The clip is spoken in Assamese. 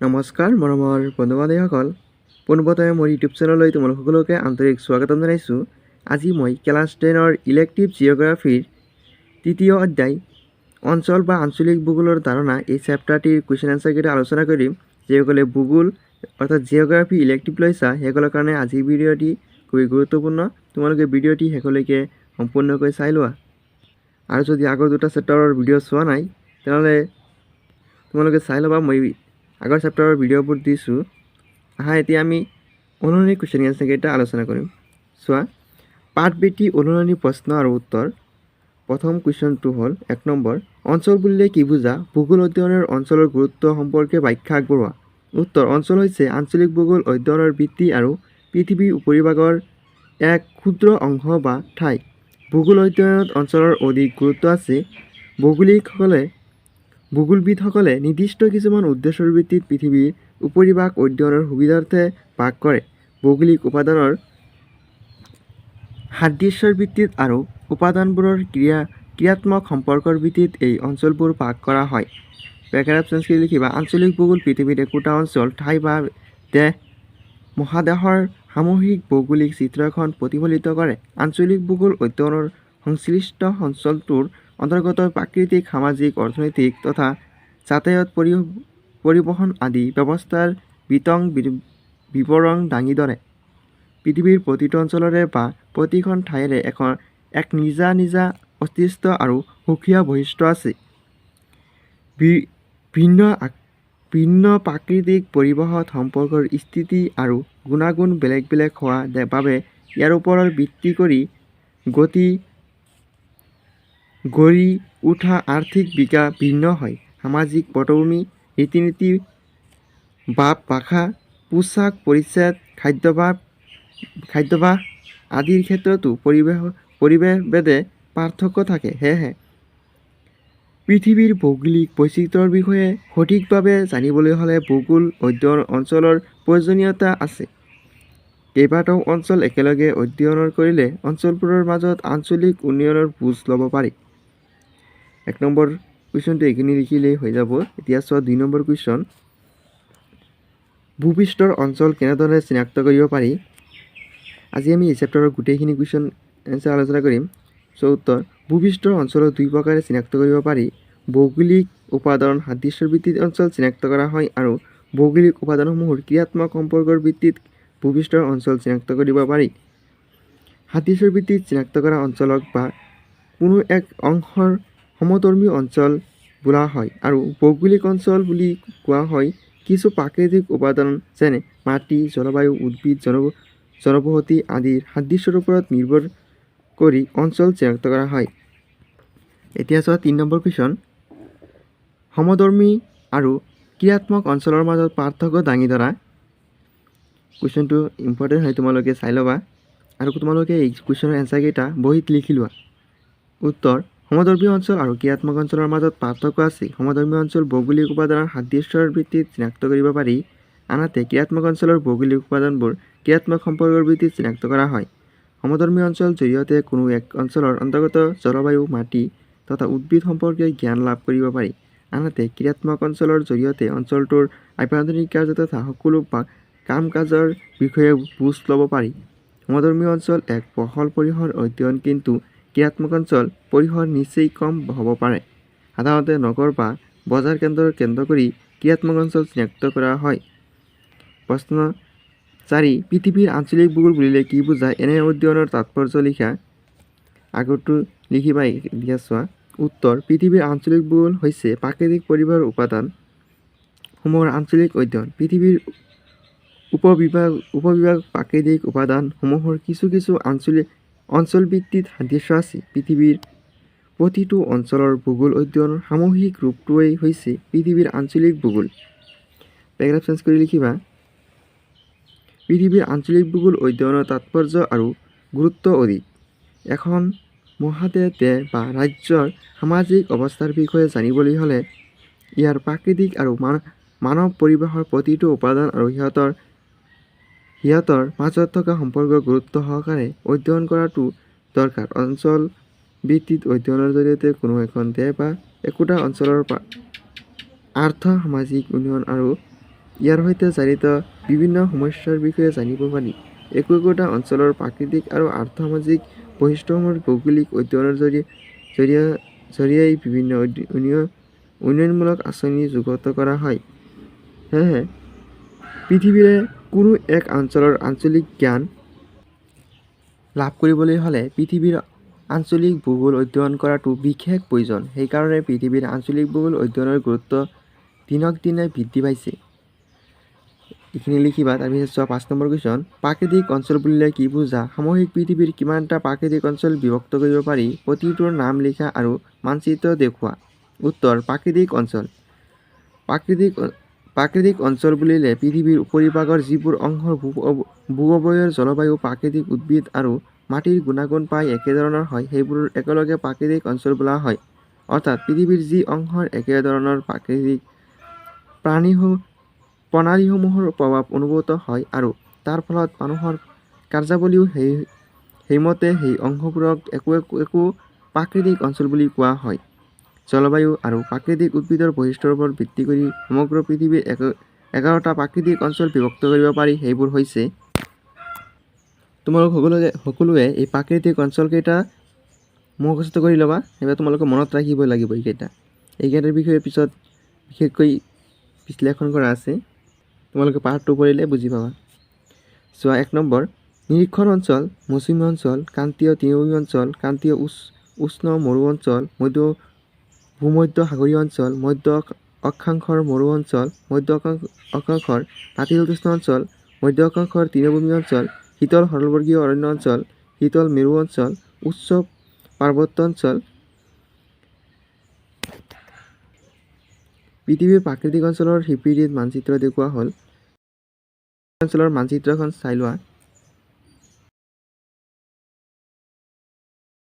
নমস্কাৰ মৰমৰ বন্ধু বান্ধৱীসকল, পোনপ্ৰথমে মোৰ ইউটিউব চেনেললৈ তোমালোক সকলোকে আন্তৰিক স্বাগতম জনাইছোঁ। আজি মই ক্লাছ 10ৰ ইলেক্টিভ জিঅ'গ্ৰাফীৰ তৃতীয় অধ্যায় অঞ্চল বা আঞ্চলিক ভূগোলৰ ধাৰণা এই চেপ্টাৰটিৰ কুৱেশ্যন এনচাৰকেইটা আলোচনা কৰিম। যিসকলে ভূগোল অৰ্থাৎ জিঅ'গ্ৰাফী ইলেক্টিভ লৈছা সেইসকলৰ কাৰণে আজিৰ ভিডিঅ'টি খুবেই গুৰুত্বপূৰ্ণ। তোমালোকে ভিডিঅ'টি শেষলৈকে সম্পূৰ্ণকৈ চাই লোৱা। আৰু যদি আগৰ দুটা চেপ্টাৰৰ ভিডিঅ' চোৱা নাই তেনেহ'লে তোমালোকে চাই ল'বা। মই আগৰ চেপ্টাৰৰ ভিডিঅ'বোৰ দিছোঁ। এতিয়া আমি অনুৰণি কুৱেশ্যন এনচাৰকেইটা আলোচনা কৰিম। চোৱা, পাঠভিত্তিক অনুৰণি প্ৰশ্ন আৰু উত্তৰ। প্ৰথম কুৱেশ্যনটো হ'ল 1 নম্বৰ, অঞ্চল বুলিলে কি বুজা? ভূগোল অধ্যয়নৰ অঞ্চলৰ গুৰুত্ব সম্পৰ্কে ব্যাখ্যা আগবঢ়োৱা। উত্তৰ, অঞ্চল হৈছে আঞ্চলিক ভূগোল অধ্যয়নৰ ভিত্তি আৰু পৃথিৱীৰ উপৰিভাগৰ এক ক্ষুদ্ৰ অংশ বা ঠাই। ভূগোল অধ্যয়নত অঞ্চলৰ অধিক গুৰুত্ব আছে। ভূগোলবিদসকলে নিৰ্দিষ্ট কিছুমান উদ্দেশ্যৰ ভিত্তিত পৃথিৱীৰ উপৰিভাগ অধ্যয়নৰ সুবিধাৰ্থে ভাগ কৰে। ভৌগোলিক উপাদানৰ সাদৃশ্যৰ ভিত্তিত আৰু উপাদানবোৰৰ ক্ৰিয়াত্মক সম্পৰ্কৰ ভিত্তিত এই অঞ্চলবোৰ ভাগ কৰা হয়। পেৰাগ্ৰাফ চেঞ্জ কৰি লিখিবা, আঞ্চলিক ভূগোল পৃথিৱীৰ একোটা অঞ্চল, ঠাই বা দেশ মহাদেশৰ সামূহিক ভৌগোলিক চিত্ৰ এখন প্ৰতিফলিত কৰে। আঞ্চলিক ভূগোল অধ্যয়নৰ সংশ্লিষ্ট অঞ্চলটোৰ অন্তৰ্গত প্ৰাকৃতিক, সামাজিক, অৰ্থনৈতিক তথা যাতায়াত, পৰিবহণ আদি ব্যৱস্থাৰ বিৱৰণ দাঙি ধৰে। পৃথিৱীৰ প্ৰতিটো অঞ্চলৰে বা প্ৰতিখন ঠাইৰে এক নিজা অস্তিত্ব আৰু সুকীয়া বৈশিষ্ট্য আছে। ভিন্ন প্ৰাকৃতিক পৰিৱেশত সম্পৰ্কৰ স্থিতি আৰু গুণাগুণ বেলেগ বেলেগ হোৱা বাবে ইয়াৰ ওপৰত ভিত্তি কৰি গঢ়ি উঠা আৰ্থিক বিকাশ ভিন্ন হয়। সামাজিক পটভূমি, ৰীতি-নীতি, ভাষা, পোছাক পৰিচ্ছদ, খাদ্যাভ্যাস আদিৰ ক্ষেত্ৰতো পৰিৱেশভেদে পাৰ্থক্য থাকে। সেয়েহে পৃথিৱীৰ ভৌগোলিক বৈচিত্ৰ্যৰ বিষয়ে সঠিকভাৱে জানিবলৈ হ'লে ভূগোল অধ্যয়ন অঞ্চলৰ প্ৰয়োজনীয়তা আছে। কেইবাটাও অঞ্চল একেলগে অধ্যয়ন কৰিলে অঞ্চলবোৰৰ মাজত আঞ্চলিক উন্নয়নৰ বুজ ল'ব পাৰি। 1 নম্বৰ কুৱেশ্যনটো এইখিনি লিখিলেই হৈ যাব। এতিয়া চোৱা 2 নম্বৰ কুৱেশ্যন, ভূপৃষ্ঠৰ অঞ্চল কেনেদৰে চিনাক্ত কৰিব পাৰি? আজি আমি এই চেপ্টাৰৰ গোটেইখিনি কুৱেশ্যন এনচাৰ আলোচনা কৰিম। উত্তৰ, ভূপৃষ্ঠৰ অঞ্চলত 2 প্ৰকাৰে চিনাক্ত কৰিব পাৰি। ভৌগোলিক উপাদানৰ সাদৃশ্যৰ ভিত্তিত অঞ্চল চিনাক্ত কৰা হয় আৰু ভৌগোলিক উপাদানসমূহৰ ক্ৰিয়াত্মক সম্পৰ্কৰ ভিত্তিত ভূপৃষ্ঠৰ অঞ্চল চিনাক্ত কৰিব পাৰি। সাদৃশ্যৰ ভিত্তিত চিনাক্ত কৰা অঞ্চলক বা কোনো এক অংশৰ সমধৰ্মী অঞ্চল বোলা হয় আৰু ভৌগোলিক অঞ্চল বুলি কোৱা হয় কিছু প্ৰাকৃতিক উপাদান যেনে মাটি, জলবায়ু, উদ্ভিদ, জনবসতি আদিৰ সাদৃশ্যৰ ওপৰত নিৰ্ভৰ কৰি অঞ্চল চিনাক্ত কৰা হয়। এতিয়া চোৱা 3 নম্বৰ কুৱেশ্যন, সমধৰ্মী আৰু ক্ৰিয়াত্মক অঞ্চলৰ মাজত পাৰ্থক্য দাঙি ধৰা। কুৱেশ্যনটো ইম্পৰ্টেণ্ট হয়, তোমালোকে চাই ল'বা আৰু তোমালোকে এই কুৱেশ্যনৰ এনচাৰকেইটা বহীত লিখি লোৱা। উত্তৰ, সমধৰ্মী অঞ্চল আৰু ক্ৰিয়াত্মক অঞ্চলৰ মাজত পাৰ্থক্য আছে। সমধৰ্মী অঞ্চল ভৌগোলিক উপাদানৰ সাদৃশ্যৰ ভিত্তিত চিনাক্ত কৰিব পাৰি, আনহাতে ক্ৰিয়াত্মক অঞ্চলৰ ভৌগোলিক উপাদানবোৰ ক্ৰিয়াত্মক সম্পৰ্কৰ ভিত্তিত চিনাক্ত কৰা হয়। সমধৰ্মী অঞ্চলৰ জৰিয়তে কোনো এক অঞ্চলৰ অন্তৰ্গত জলবায়ু, মাটি তথা উদ্ভিদ সম্পৰ্কে জ্ঞান লাভ কৰিব পাৰি, আনহাতে ক্ৰিয়াত্মক অঞ্চলৰ জৰিয়তে অঞ্চলটোৰ আভ্যন্তৰীণ কাৰ্য তথা সকলো কাম-কাজৰ বিষয়ে বুজ ল'ব পাৰি। সমধৰ্মী অঞ্চল এক বহল পৰিসৰ অধ্যয়ন, কিন্তু ক্ৰিয়াত্মক অঞ্চল পৰিসৰ নিচেই কম হ'ব পাৰে। সাধাৰণতে নগৰ বা বজাৰ কেন্দ্ৰ কৰি ক্ৰিয়াত্মক অঞ্চল চিনাক্ত কৰা হয়। প্ৰশ্ন 4, পৃথিৱীৰ আঞ্চলিক ভূগোল বুলিলে কি বুজায়? এনে অধ্যয়নৰ তাৎপৰ্য লিখা। আগৰটো লিখিবা। এতিয়া চোৱা, উত্তৰ, পৃথিৱীৰ আঞ্চলিক ভূগোল হৈছে প্ৰাকৃতিক পৰিৱেশৰ উপাদান সমূহৰ আঞ্চলিক অধ্যয়ন। পৃথিৱীৰ উপবিভাগ প্ৰাকৃতিক উপাদান সমূহৰ কিছু অঞ্চলভিত্তিক সাদৃশ্য আছে। পৃথিৱীৰ প্ৰতিটো অঞ্চলৰ ভূগোল অধ্যয়নৰ সামূহিক ৰূপটোৱেই হৈছে পৃথিৱীৰ আঞ্চলিক ভূগোল। পেৰাগ্ৰাফ চেঞ্জ কৰি লিখিবা, পৃথিৱীৰ আঞ্চলিক ভূগোল অধ্যয়নৰ তাৎপৰ্য আৰু গুৰুত্ব অধিক। এখন মহাদেশ, দেশ বা ৰাজ্যৰ সামাজিক অৱস্থাৰ বিষয়ে জানিবলৈ হ'লে ইয়াৰ প্ৰাকৃতিক আৰু মানৱ পৰিৱেশৰ প্ৰতিটো উপাদান আৰু সিহঁতৰ মাজত থকা সম্পৰ্ক গুৰুত্ব সহকাৰে অধ্যয়ন কৰাটো দৰকাৰ। অঞ্চল ভিত্তিক অধ্যয়নৰ জৰিয়তে কোনো এখন দেশ বা একোটা অঞ্চলৰ আৰ্থ-সামাজিক উন্নয়ন আৰু ইয়াৰ সৈতে জড়িত বিভিন্ন সমস্যাৰ বিষয়ে জানিব পাৰি। একোটা অঞ্চলৰ প্ৰাকৃতিক আৰু আৰ্থ-সামাজিক বৈশিষ্ট্যসমূহৰ ভৌগোলিক অধ্যয়নৰ জৰিয়তে বিভিন্ন উন্নয়নমূলক আঁচনি যুগুত কৰা হয়। সেয়েহে পৃথিৱীৰে কোনো এক অঞ্চলৰ আঞ্চলিক জ্ঞান লাভ কৰিবলৈ হ'লে পৃথিৱীৰ আঞ্চলিক ভূগোল অধ্যয়ন কৰাটো বিশেষ প্ৰয়োজন। সেইকাৰণে পৃথিৱীৰ আঞ্চলিক ভূগোল অধ্যয়নৰ গুৰুত্ব দিনক দিনে বৃদ্ধি পাইছে। এইখিনি লিখিবা। তাৰপিছত চোৱা 5 নম্বৰ কুৱেশ্যন। প্ৰাকৃতিক অঞ্চল বুলিলে কি বুজা? সামূহিক পৃথিৱীৰ কিমানটা প্ৰাকৃতিক অঞ্চল বিভক্ত কৰিব পাৰি? প্ৰতিটোৰ নাম লিখা আৰু মানচিত্ৰ দেখুওৱা। উত্তৰ: প্ৰাকৃতিক অঞ্চল। প্ৰাকৃতিক অঞ্চল বুলিলে পৃথিৱীৰ উপৰিভাগৰ যিবোৰ অংশৰ ভূ-অৱয়ৰ জলবায়ু, প্ৰাকৃতিক উদ্ভিদ আৰু মাটিৰ গুণাগুণ প্ৰায় একেধৰণৰ হয়, সেইবোৰ একেলগে প্ৰাকৃতিক অঞ্চল বোলা হয়। অৰ্থাৎ পৃথিৱীৰ যি অংশৰ একেধৰণৰ প্ৰাকৃতিক প্ৰণালীসমূহৰ প্ৰভাৱ অনুভূত হয় আৰু তাৰ ফলত মানুহৰ কাৰ্যাৱলীও সেইমতে সেই অংশবোৰক একো প্ৰাকৃতিক অঞ্চল বুলি কোৱা হয়। জলবায়ু আৰু প্ৰাকৃতিক উদ্ভিদৰ বৈশিষ্ট্যৰ ওপৰত ভিত্তি কৰি সমগ্ৰ পৃথিৱীৰ 11টা প্ৰাকৃতিক অঞ্চল বিভক্ত কৰিব পাৰি। সেইবোৰ হৈছে, তোমালোক সকলোৱে এই প্ৰাকৃতিক অঞ্চলকেইটা মুখস্থ কৰি ল'বা। এইবাৰ তোমালোকে মনত ৰাখিব লাগিব এইকেইটাৰ বিষয়ে পিছত বিশেষকৈ বিশ্লেষণ কৰা আছে। তোমালোকে পাঠটো পঢ়িলে বুজি পাবা। চোৱা 1 নম্বৰ, নিৰীক্ষণ অঞ্চল, মৌচুমী অঞ্চল, ক্ৰান্তীয় তৃণভূমি অঞ্চল, ক্ৰান্তীয় উষ্ণ মৰু অঞ্চল, ভূমধ্য সাগৰীয় অঞ্চল, মধ্য অক্ষাংশৰ মৰু অঞ্চল, মধ্য অক্ষাংশৰ নাতিশীতোষ্ণ অঞ্চল, মধ্য অক্ষাংশৰ তৃণভূমি অঞ্চল, শীতল সৰলবৰ্গীয় অৰণ্য অঞ্চল, শীতল মেৰু অঞ্চল, উচ্চ পাৰ্বত্য অঞ্চল। পৃথিৱীৰ প্ৰাকৃতিক অঞ্চলৰ 3D মানচিত্ৰ দেখুওৱা হ'ল। অঞ্চলৰ মানচিত্ৰখন চাই লোৱা।